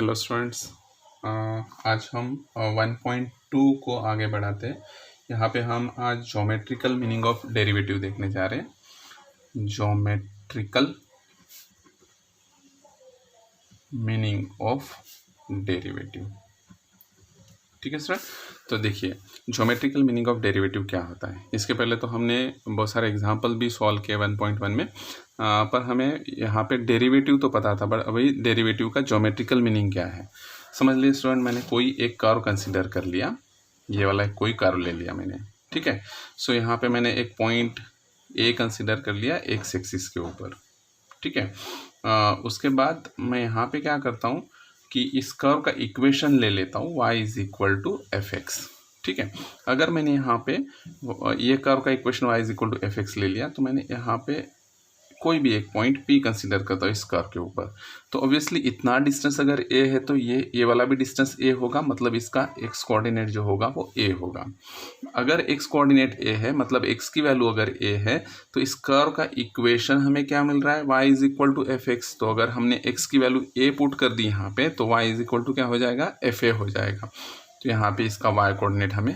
Hello students, आज हम 1.2 को आगे बढ़ाते हैं। यहाँ पे हम आज ज्योमेट्रिकल मीनिंग ऑफ डेरिवेटिव देखने जा रहे हैं। ज्योमेट्रिकल मीनिंग ऑफ डेरिवेटिव, ठीक है स्टूडेंट। तो देखिए, ज्योमेट्रिकल मीनिंग ऑफ डेरिवेटिव क्या होता है। इसके पहले तो हमने बहुत सारे एग्जांपल भी सॉल्व किए 1.1 में, पर हमें यहाँ पे डेरिवेटिव तो पता था, बट अभी डेरिवेटिव का ज्योमेट्रिकल मीनिंग क्या है। समझ लीजिए स्टूडेंट, मैंने कोई एक कर्व कंसिडर कर लिया, ये वाला कोई कर्व ले लिया मैंने, ठीक है। सो यहाँ पे मैंने एक पॉइंट ए कंसिडर कर लिया एक्स एक्सिस के ऊपर, ठीक है। उसके बाद मैं यहाँ पे क्या करता हूँ कि इस कर्व का इक्वेशन ले लेता हूँ y is equal to f x, ठीक है। अगर मैंने यहाँ पे ये कर्व का equation y is equal to f x ले लिया, तो मैंने यहाँ पे कोई भी एक पॉइंट P कंसिडर करता हूँ इस कर्व के ऊपर। तो ऑब्वियसली इतना डिस्टेंस अगर a है तो ये वाला भी डिस्टेंस a होगा, मतलब इसका x कोऑर्डिनेट जो होगा वो a होगा। अगर x कोऑर्डिनेट a है, मतलब x की वैल्यू अगर a है, तो इस कर्व का इक्वेशन हमें क्या मिल रहा है, y is equal to f x. तो अगर हमने x की वैल्यू a पुट कर दी यहाँ पे, तो y इज इक्वल टू क्या हो जाएगा, एफ ए हो जाएगा। तो यहाँ पे इसका y कोऑर्डिनेट हमें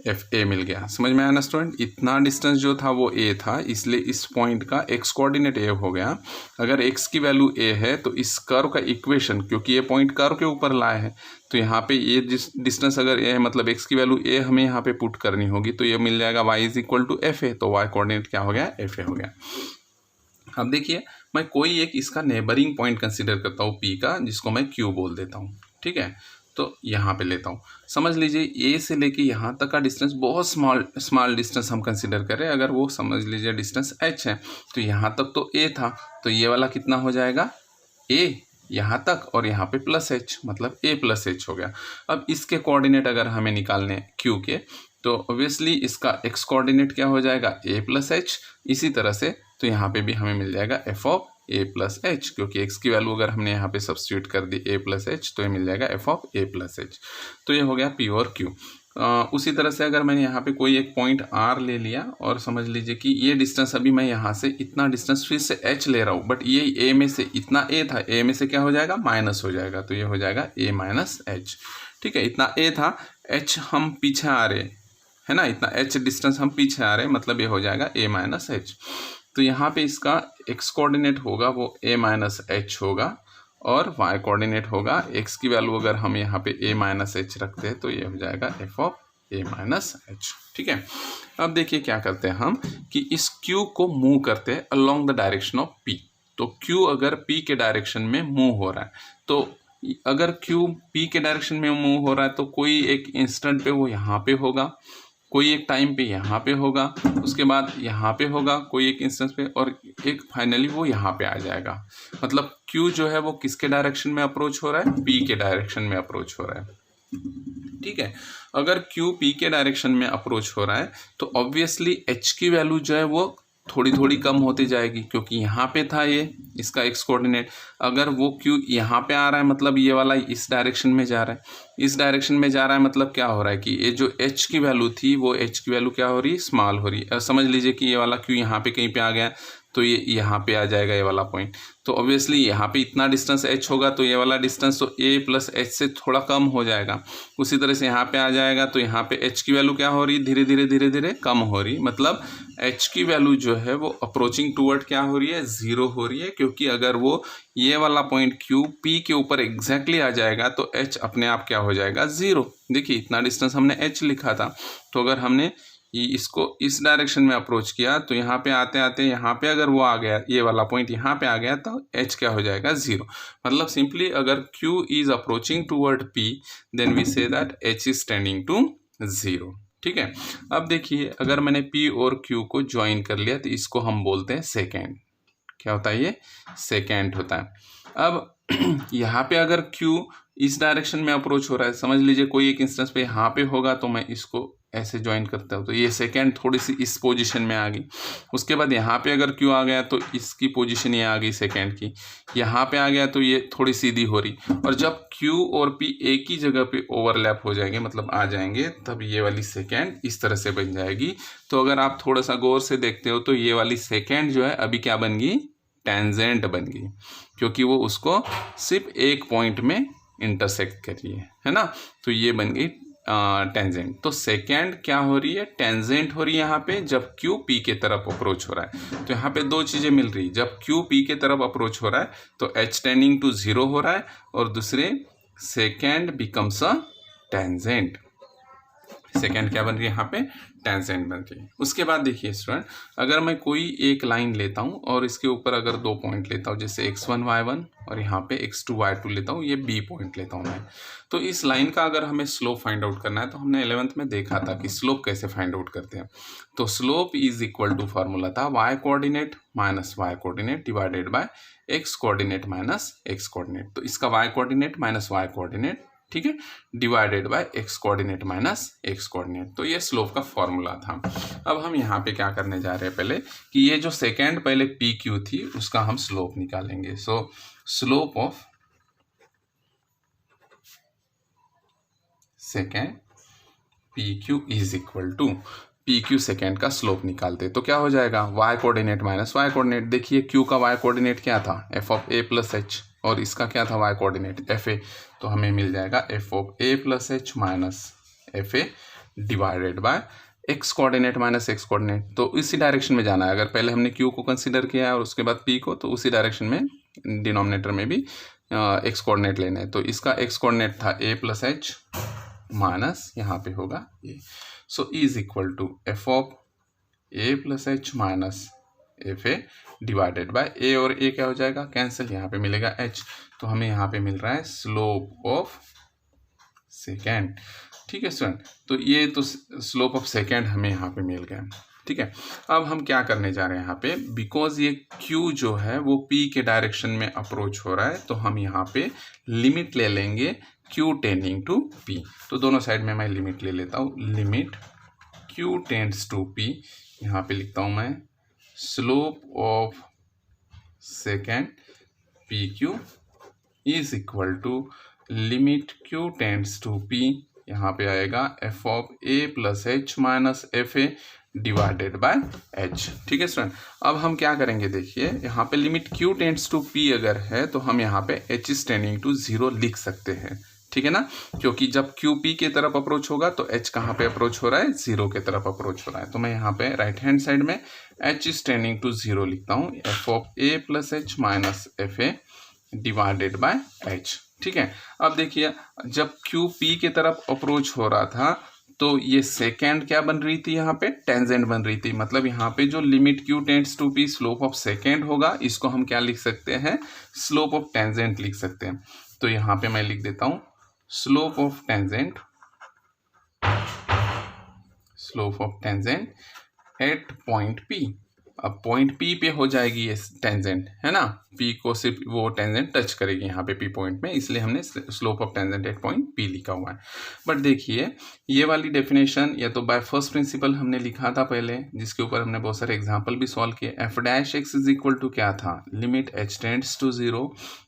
एफ ए मिल गया। समझ में आया ना स्टूडेंट, इतना डिस्टेंस जो था वो ए था, इसलिए इस पॉइंट का एक्स कोऑर्डिनेट ए हो गया। अगर एक्स की वैल्यू ए है तो इस कर्व का इक्वेशन, क्योंकि ये पॉइंट कर्व के ऊपर लाए है, तो यहाँ पे ये डिस्टेंस अगर ए है, मतलब एक्स की वैल्यू ए हमें यहाँ पे पुट करनी होगी, तो ये मिल जाएगा y is equal to f a. तो वाई कोऑर्डिनेट क्या हो गया, एफ ए हो गया। अब देखिए, मैं कोई एक इसका नेबरिंग पॉइंट कंसिडर करता हूँ पी का, जिसको मैं क्यू बोल देता हूँ, ठीक है। तो यहाँ पे लेता हूँ, समझ लीजिए ए से लेके यहाँ तक का डिस्टेंस बहुत स्मॉल डिस्टेंस हम कंसिडर करें। अगर वो समझ लीजिए डिस्टेंस h है, तो यहाँ तक तो a था, तो ये वाला कितना हो जाएगा, a यहाँ तक, और यहाँ पे प्लस h, मतलब a प्लस h हो गया। अब इसके कोऑर्डिनेट अगर हमें निकालने q के, तो ऑब्वियसली इसका x कोऑर्डिनेट क्या हो जाएगा, a प्लस h। इसी तरह से तो यहाँ पे भी हमें मिल जाएगा f of a plus H, क्योंकि x की वैल्यू अगर हमने यहाँ पे सब्स्टिट्यूट कर दी a प्लस एच, तो ये मिल जाएगा f of a plus H. तो ये हो गया p और q। उसी तरह से अगर मैंने यहाँ पे कोई एक पॉइंट r ले लिया, और समझ लीजिए कि ये डिस्टेंस अभी मैं यहाँ से इतना डिस्टेंस फिर से h ले रहा हूँ, बट ये a में से इतना a था, a में से क्या हो जाएगा, माइनस हो जाएगा। तो ये हो जाएगा a माइनस एच, ठीक है। इतना a था, h हम पीछे आ रहे है ना, इतना h डिस्टेंस हम पीछे आ रहे, मतलब ये हो जाएगा a माइनस एच। तो यहाँ पे इसका x कोऑर्डिनेट होगा वो a माइनस एच होगा, और y कोऑर्डिनेट होगा, x की वैल्यू अगर हम यहाँ पे a माइनस एच रखते हैं, तो ये हो जाएगा f of a minus H, ठीक है। अब देखिए क्या करते हैं हम कि इस q को मूव करते हैं along the direction of p। तो q अगर p के डायरेक्शन में मूव हो रहा है, तो अगर q p के डायरेक्शन में मूव हो रहा है, तो कोई एक इंस्टेंट पे वो यहाँ पे होगा, कोई एक टाइम पे यहाँ पे होगा, उसके बाद यहाँ पे होगा कोई एक इंस्टेंस पे, और एक फाइनली वो यहाँ पे आ जाएगा। मतलब Q जो है वो किसके डायरेक्शन में अप्रोच हो रहा है, P के डायरेक्शन में अप्रोच हो रहा है, ठीक है। अगर Q P के डायरेक्शन में अप्रोच हो रहा है, तो ऑब्वियसली H की वैल्यू जो है वो थोड़ी थोड़ी कम होती जाएगी, क्योंकि यहाँ पे था ये इसका x कोऑर्डिनेट। अगर वो q यहाँ पे आ रहा है, मतलब ये वाला इस डायरेक्शन में जा रहा है, इस डायरेक्शन में जा रहा है, मतलब क्या हो रहा है कि ये जो h की वैल्यू थी, वो h की वैल्यू क्या हो रही है, स्मॉल हो रही है। समझ लीजिए कि ये वाला q यहाँ पे कहीं पे आ गया, तो ये यहाँ पे आ जाएगा ये वाला पॉइंट। तो ऑब्वियसली यहाँ पे इतना डिस्टेंस h होगा, तो ये वाला डिस्टेंस तो a प्लस एच से थोड़ा कम हो जाएगा। उसी तरह से यहाँ पे आ जाएगा, तो यहाँ पे h की वैल्यू क्या हो रही है, धीरे धीरे कम हो रही, मतलब h की वैल्यू जो है वो अप्रोचिंग टूवर्ड क्या हो रही है, 0 हो रही है। क्योंकि अगर वो ये वाला पॉइंट q p के ऊपर एग्जैक्टली आ जाएगा, तो h अपने आप क्या हो जाएगा, 0। देखिए इतना डिस्टेंस हमने h लिखा था, तो अगर हमने इसको इस डायरेक्शन में अप्रोच किया, तो यहाँ पे आते आते यहाँ पे अगर वो आ गया, ये वाला पॉइंट यहाँ पे आ गया, तो h क्या हो जाएगा, 0। मतलब सिंपली अगर q is approaching toward p, then we say that h is tending to 0, ठीक है। अब देखिए, अगर मैंने p और q को ज्वाइन कर लिया, तो इसको हम बोलते हैं सेकेंड। क्या होता है, ये सेकेंड होता है। अब यहाँ पे अगर q इस डायरेक्शन में अप्रोच हो रहा है, समझ लीजिए कोई एक इंस्टेंस पे यहाँ पे होगा, तो मैं इसको ऐसे ज्वाइन करता हूँ, तो ये सेकेंड थोड़ी सी इस पोजीशन में आ गई। उसके बाद यहाँ पे अगर q आ गया, तो इसकी पोजीशन ये आ गई सेकेंड की, यहाँ पे आ गया तो ये थोड़ी सीधी हो रही। और जब q और p एक ही जगह पे ओवरलैप हो जाएंगे, मतलब आ जाएंगे, तब ये वाली सेकेंड इस तरह से बन जाएगी। तो अगर आप थोड़ा सा गौर से देखते हो, तो ये वाली सेकेंड जो है अभी क्या बन गई, टेंजेंट बन गई, क्योंकि वो उसको सिर्फ एक पॉइंट में इंटरसेक्ट कर रही है ना, तो ये बन गई टेंजेंट। तो सेकेंड क्या हो रही है, टेंजेंट हो रही है यहाँ पे जब क्यू पी के तरफ अप्रोच हो रहा है। तो यहाँ पे दो चीज़ें मिल रही, जब क्यू पी के तरफ अप्रोच हो रहा है तो एच टेंडिंग टू 0 हो रहा है, और दूसरे second becomes a tangent. Second क्या बन रही है यहाँ पे, टेंजेंट बन रही है। उसके बाद देखिए स्टूडेंट, अगर मैं कोई एक लाइन लेता हूँ और इसके ऊपर अगर 2 पॉइंट लेता हूँ, जैसे x1 y1 और यहाँ पे x2 y2 लेता हूँ, ये b पॉइंट लेता हूँ मैं, तो इस लाइन का अगर हमें स्लोप फाइंड आउट करना है तो हमने 11th में देखा था कि स्लोप कैसे फाइंड आउट करते हैं। तो slope is equal to formula था y coordinate minus y coordinate divided by x coordinate minus x coordinate. तो इसका y coordinate minus y coordinate, ठीक है, divided by x coordinate minus x coordinate. तो ये स्लोप का फॉर्मूला था। अब हम यहाँ पे क्या करने जा रहे हैं, पहले कि ये जो सेकेंड पहले पी क्यू थी उसका हम स्लोप निकालेंगे। So slope of secant P Q is equal to P Q secant का स्लोप निकालते तो क्या हो जाएगा, y coordinate minus y coordinate. देखिए क्यू का y कोऑर्डिनेट क्या था, f of a plus h, और इसका क्या था y कोऑर्डिनेट एफ ए। तो हमें मिल जाएगा f of a plus h minus f a divided by x coordinate minus x coordinate. तो इसी डायरेक्शन में जाना है, अगर पहले हमने q को कंसीडर किया है और उसके बाद p को, तो उसी डायरेक्शन में डिनोमिनेटर में भी x कोऑर्डिनेट लेना है। तो इसका x कोऑर्डिनेट था a प्लस एच माइनस यहाँ पे होगा a। So is equal to f of a plus h minus f a divided by a, और a क्या हो जाएगा, कैंसिल, यहाँ पे मिलेगा h। तो हमें यहाँ पे मिल रहा है स्लोप ऑफ सेकेंड। ठीक है स्टूडेंट, तो ये तो स्लोप ऑफ सेकेंड हमें यहाँ पे मिल गया। ठीक है, अब हम क्या करने जा रहे हैं यहाँ पे, बिकॉज ये q जो है वो p के डायरेक्शन में अप्रोच हो रहा है, तो हम यहाँ पे लिमिट ले लेंगे q टेंडिंग टू p। तो दोनों साइड में मैं लिमिट ले लेता हूँ, limit q tends to p। यहाँ पे लिखता हूँ मैं slope of secant P Q is equal to limit q tends to p, यहाँ पे आएगा f of a plus h minus f a divided by h। ठीक है स्टूडेंट, अब हम क्या करेंगे, देखिए यहाँ पे limit q tends to p अगर है तो हम यहाँ पे h इज टेंडिंग टू 0 लिख सकते हैं। ठीक है ना, क्योंकि जब q p के तरफ अप्रोच होगा तो h कहाँ पे अप्रोच हो रहा है, 0 के तरफ अप्रोच हो रहा है। तो मैं यहाँ पे राइट हैंड साइड में h इज टेंडिंग टू 0 लिखता हूँ, f of a plus h minus f a divided by h। ठीक है, अब देखिए जब q p के तरफ अप्रोच हो रहा था तो ये सेकेंड क्या बन रही थी, यहाँ पे टेंजेंट बन रही थी। मतलब यहाँ पे जो limit q tends to p slope of secant होगा, इसको हम क्या लिख सकते हैं, स्लोप ऑफ टेंजेंट लिख सकते हैं। तो यहाँ पे मैं लिख देता हूँ slope of tangent, slope of tangent at point p। अब पॉइंट P पे हो जाएगी ये टेंजेंट, है ना, P को सिर्फ वो टेंजेंट टच करेगी यहाँ पे P पॉइंट में, इसलिए हमने slope of tangent at point P लिखा हुआ है। बट देखिए ये वाली डेफिनेशन या तो बाय फर्स्ट प्रिंसिपल हमने लिखा था पहले, जिसके ऊपर हमने बहुत सारे एग्जाम्पल भी सॉल्व किए। F dash x is equal to क्या था, limit h tends to 0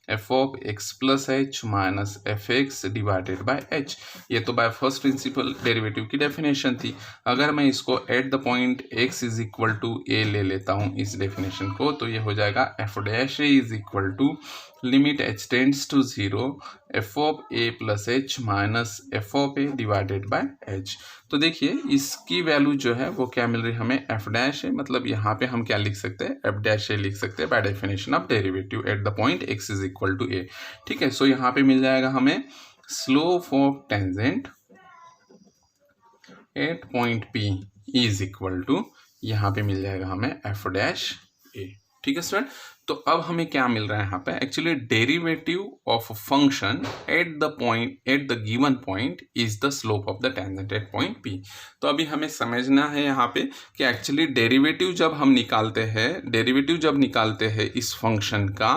f of x plus h minus f x divided by h। ये तो बाय फर्स्ट प्रिंसिपल डेरिवेटिव की डेफिनेशन थी। अगर मैं इसको at the point x is equal to a ले लेता हूँ इस डेफिनेशन को, तो ये हो जाएगा f dash a is equal to limit h tends to 0 f of a plus h minus f of a divided by h। तो देखिए इसकी वैल्यू जो है वो क्या मिल रही है हमें, एफ डैश है, मतलब यहाँ पे हम क्या लिख सकते हैं, एफ डैश ए लिख सकते हैं by definition of derivative at the point x is equal to a। ठीक है, सो यहाँ पे मिल जाएगा हमें slope of tangent at point P is equal to, यहाँ पे मिल जाएगा हमें एफ डैश ए। ठीक है स्टूडेंट, तो अब हमें क्या मिल रहा है यहाँ पे, actually derivative of function at the point, eight the given point is the slope of the tangent at point P। तो अभी हमें समझना है यहाँ पे कि एक्चुअली डेरिवेटिव जब हम निकालते हैं, डेरिवेटिव जब निकालते हैं इस फंक्शन का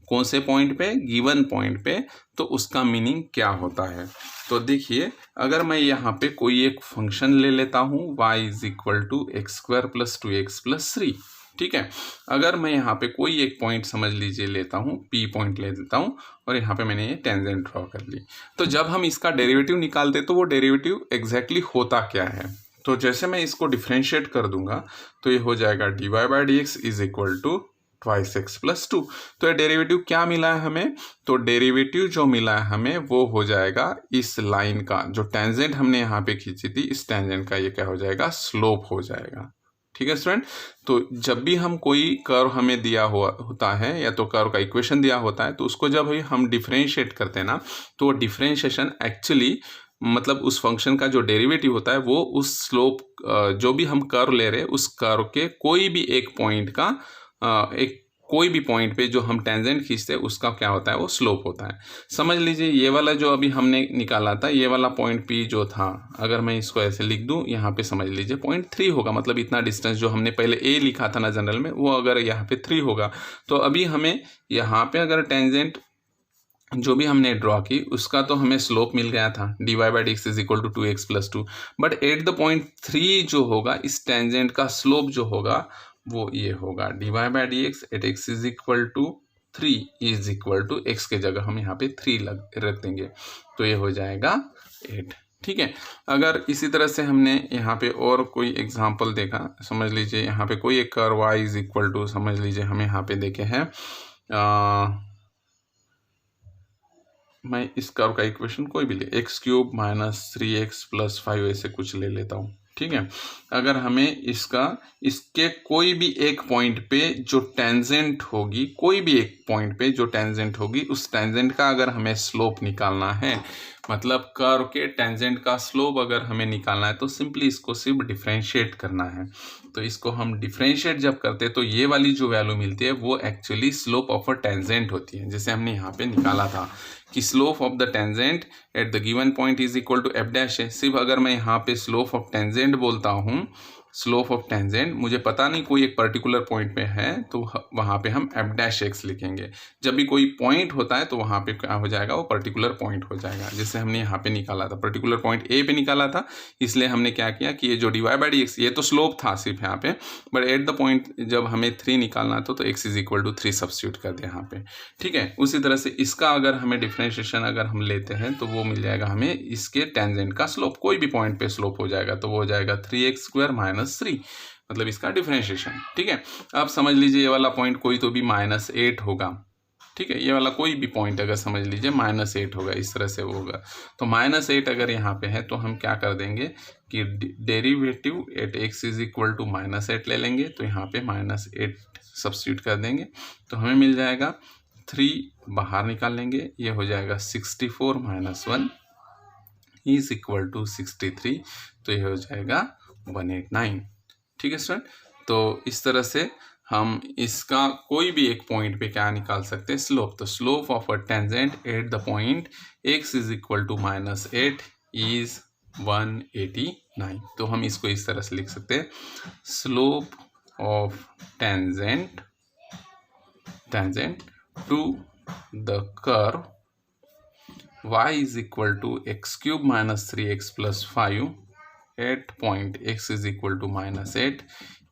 कौन से पॉइंट पे, गिवन पॉइंट पे, तो उसका मीनिंग क्या होता है। तो देखिए अगर मैं यहाँ पे कोई एक फंक्शन ले लेता हूँ y is equal to x square plus 2x plus 3। ठीक है, अगर मैं यहाँ पे कोई एक पॉइंट समझ लीजिए लेता हूँ, P पॉइंट ले लेता हूँ, और यहाँ पे मैंने ये टेंजेंट ड्रॉ कर ली, तो जब हम इसका डेरिवेटिव निकालते तो वो डेरिवेटिव एग्जैक्टली होता क्या है। तो जैसे मैं इसको डिफ्रेंशिएट कर दूंगा तो ये हो जाएगा dy by d x is equal to twice x plus 2। तो ये डेरिवेटिव क्या मिला है हमें, तो डेरिवेटिव जो मिला है हमें वो हो जाएगा इस लाइन का, जो टेंजेंट हमने यहाँ पे खींची थी इस टेंजेंट का ये क्या हो जाएगा, स्लोप हो जाएगा। ठीक है स्टूडेंट, तो जब भी हम कोई कर्व हमें दिया हुआ होता है या तो कर्व का इक्वेशन दिया होता है तो उसको जब भी हम डिफरेंशिएट करते हैं ना, तो डिफरेंशिएशन एक्चुअली मतलब उस फंक्शन का जो डेरिवेटिव होता है वो उस स्लोप जो भी हम कर्व ले रहे हैं उस कर्व के कोई भी एक पॉइंट का एक कोई भी पॉइंट पे जो हम टेंजेंट खींचते हैं उसका क्या होता है, वो स्लोप होता है। समझ लीजिए ये वाला जो अभी हमने निकाला था, ये वाला पॉइंट पी जो था, अगर मैं इसको ऐसे लिख दूं, यहाँ पे समझ लीजिए पॉइंट 3 होगा, मतलब इतना डिस्टेंस जो हमने पहले ए लिखा था ना जनरल में, वो अगर यहाँ पे 3 होगा तो अभी हमें यहाँ पे अगर टेंजेंट जो भी हमने ड्रॉ की उसका तो हमें स्लोप मिल गया था, dy by d x is equal to 2x plus 2, but at the point 3 जो होगा इस टेंजेंट का स्लोप जो होगा वो ये होगा dy by d x at x is equal to 3 is equal to x के जगह हम यहाँ पे 3 रख देंगे, तो ये हो जाएगा 8। ठीक है, अगर इसी तरह से हमने यहाँ पे और कोई एग्जांपल देखा, समझ लीजिए यहाँ पे कोई एक curve y is equal to, समझ लीजिए हमें यहाँ पे देखे हैं मैं इस कर्व का इक्वेशन कोई भी ले, x cube minus 3x plus 5 ऐसे कुछ ले लेता हूँ। ठीक है, अगर हमें इसके कोई भी एक पॉइंट पे जो टेंजेंट होगी, कोई भी एक पॉइंट पे जो टेंजेंट होगी उस टेंजेंट का अगर हमें स्लोप निकालना है, मतलब कर्व के टेंजेंट का स्लोप अगर हमें निकालना है तो सिंपली इसको सिर्फ डिफरेंशिएट करना है। तो इसको हम डिफरेंशिएट जब करते हैं तो ये वाली जो वैल्यू मिलती है वो actually slope of a tangent होती है, जैसे हमने यहाँ पे निकाला था कि slope of the tangent at the given point is equal to f dash है। सिर्फ अगर मैं यहाँ पे स्लोप ऑफ टेंजेंट बोलता हूँ, स्लोप ऑफ टेंजेंट मुझे पता नहीं कोई एक पर्टिकुलर पॉइंट पे है तो वहाँ पे हम एफ डैश एक्स लिखेंगे। जब भी कोई पॉइंट होता है तो वहाँ पे क्या हो जाएगा, वो पर्टिकुलर पॉइंट हो जाएगा। जैसे हमने यहाँ पे निकाला था, पर्टिकुलर पॉइंट ए पे निकाला था, इसलिए हमने क्या किया कि ये जो d y by d x, ये तो स्लोप था सिर्फ यहाँ पे, बट एट द पॉइंट जब हमें 3 निकालना था तो x is equal to 3 substitute कर दिया यहाँ पे। ठीक है, उसी तरह से इसका अगर हमें डिफरेंशिएशन अगर हम लेते हैं तो वो मिल जाएगा हमें इसके टेंजेंट का स्लोप, कोई भी पॉइंट पे स्लोप हो जाएगा, तो वो हो जाएगा 3x² माइनस 3, मतलब इसका डिफरेंशिएशन। ठीक है, अब समझ लीजिए ये वाला पॉइंट कोई तो भी -8 होगा। ठीक है, ये वाला कोई भी पॉइंट अगर समझ लीजिए -8 होगा, इस तरह से वो होगा, तो -8 अगर यहाँ पे है तो हम क्या कर देंगे कि derivative at x is equal to -8 ले लेंगे, तो यहाँ पे -8 सब्स्टिट्यूट कर देंगे तो हमें मिल जाएगा 3 बाहर निकाल लेंगे, ये हो जाएगा 64 - 1 इज इक्वल टू 63, तो ये हो जाएगा 189। ठीक है स्टूडेंट, तो इस तरह से हम इसका कोई भी एक पॉइंट पे क्या निकाल सकते हैं, स्लोप। तो slope of a tangent at the point x is equal to -8 is 189। तो हम इसको इस तरह से लिख सकते हैं, slope of tangent to the curve y is equal to x³ minus 3x plus 5 at point x is equal to -8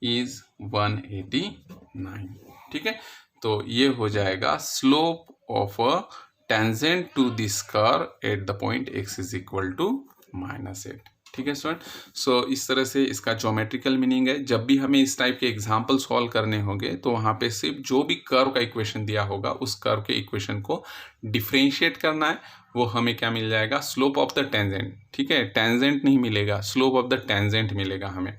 is 189। ठीक है, तो ये हो जाएगा slope of a tangent to this curve at the point x is equal to -8। ठीक है student, सो इस तरह से इसका ज्योमेट्रिकल मीनिंग है। जब भी हमें इस टाइप के एग्जाम्पल सॉल्व करने होंगे तो वहाँ पे सिर्फ जो भी कर्व का इक्वेशन दिया होगा उस कर्व के इक्वेशन को डिफरेंशिएट करना है, वो हमें क्या मिल जाएगा, स्लोप ऑफ द टेंजेंट। ठीक है, टेंजेंट नहीं मिलेगा, स्लोप ऑफ द टेंजेंट मिलेगा हमें।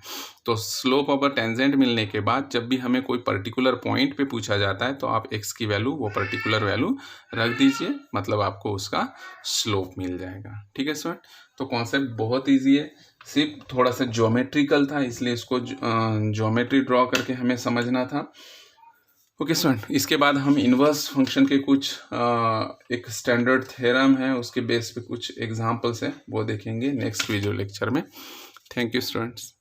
तो स्लोप ऑफ द टेंजेंट मिलने के बाद जब भी हमें कोई पर्टिकुलर पॉइंट पे पूछा जाता है तो आप x की वैल्यू, वो पर्टिकुलर वैल्यू रख दीजिए, मतलब आपको उसका स्लोप मिल जाएगा। ठीक है स्टूडेंट, तो कॉन्सेप्ट बहुत ईजी है, सिर्फ थोड़ा सा ज्योमेट्रिकल था, इसलिए इसको ज्योमेट्री ड्रॉ करके हमें समझना था। ओके स्टूडेंट, इसके बाद हम इन्वर्स फंक्शन के कुछ एक स्टैंडर्ड थ्योरम है उसके बेस पे कुछ एग्जांपल्स है वो देखेंगे नेक्स्ट वीडियो लेक्चर में। Thank you students.